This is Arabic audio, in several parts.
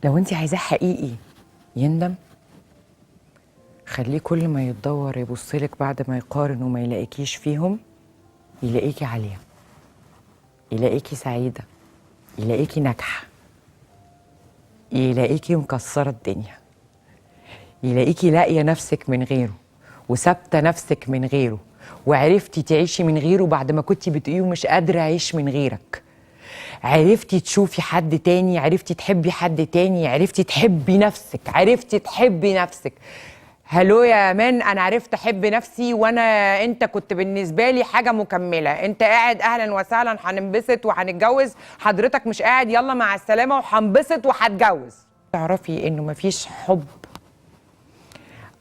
لو انت عايزاه حقيقي يندم، خليه كل ما يتدور يبصلك بعد ما يقارن وما يلاقيكيش فيهم، يلاقيكي عالية، يلاقيكي سعيدة، يلاقيكي ناجحة، يلاقيكي مكسرة الدنيا، يلاقيكي لاقية نفسك من غيره وثابتة نفسك من غيره، وعرفتي تعيشي من غيره بعد ما كنتي بتقولي مش قادرة أعيش من غيرك. عرفتي تشوفي حد تاني، عرفتي تحبي حد تاني، عرفتي تحبي نفسك، عرفتي تحبي نفسك. هلو يا مان، انا عرفت احب نفسي، انت كنت بالنسبه لي حاجه مكمله. انت قاعد اهلا وسهلا، هننبسط وهنتجوز، حضرتك مش قاعد يلا مع السلامه وهنبسط وهتجوز. تعرفي انه مفيش حب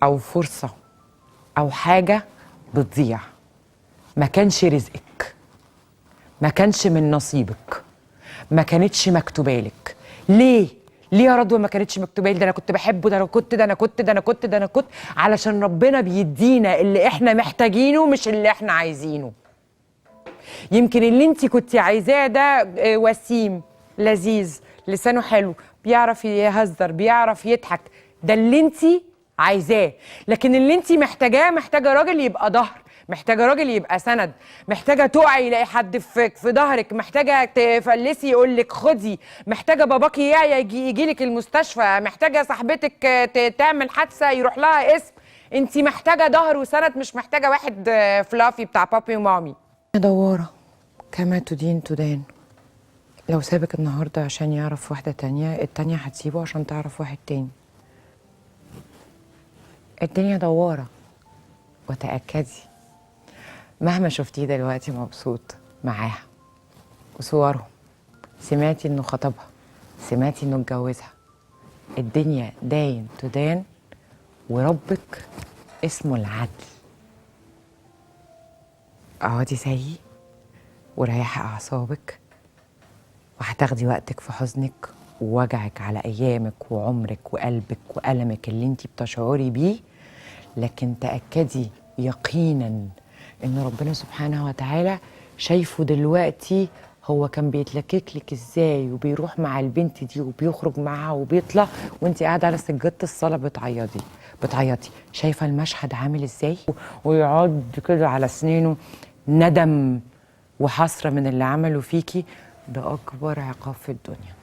او فرصه او حاجه بتضيع ما كانش رزقك، ما كانش من نصيبك، ما كانتش مكتوبه لك. ليه؟ ليه يا رضوى ما كانتش مكتوبه لي؟ ده انا كنت بحبه، ده انا كنت ده انا كنت ده انا كنت ده انا كنت علشان ربنا بيدينا اللي احنا محتاجينه مش اللي احنا عايزينه. يمكن اللي انت كنت عايزاه ده وسيم، لذيذ، لسانه حلو، بيعرف يهزر، بيعرف يضحك، ده اللي انت عايزاه. لكن اللي انت محتاجه راجل يبقى ظهر، محتاجه راجل يبقى سند، محتاجه تقعي يلاقي حد في ظهرك، محتاجه تفلسي يقول لك خدي، محتاجه باباكي يعيا يجي لك المستشفى، محتاجه صاحبتك تعمل حادثه يروح لها اسم. انت محتاجه ظهر وسند، مش محتاجه واحد فلافي بتاع بابي ومامي. دواره كما تدين تدان. لو سابك النهارده عشان يعرف واحده تانية، التانية هتسيبه عشان تعرف واحد تاني. الدنيا دواره، وتأكدي مهما شفتيه دلوقتي مبسوط معاها وصورهم، سمعتي انه خطبها، سمعتي انه اتجوزها، الدنيا داين تدان، وربك اسمه العدل. اقعدي زيي وريحي اعصابك، وهتاخدي وقتك في حزنك ووجعك على ايامك وعمرك وقلبك وألمك اللي انتي بتشعري بيه، لكن تأكدي يقينا ان ربنا سبحانه وتعالى شايفه دلوقتي هو كان بيتلكك لك ازاي، وبيروح مع البنت دي وبيخرج معاها وبيطلع وانت قاعده على سجاده الصلاه بتعيطي. شايفه المشهد عامل ازاي؟ ويقعد كده على سنينه ندم وحسره من اللي عمله فيكي. ده اكبر عقاب في الدنيا.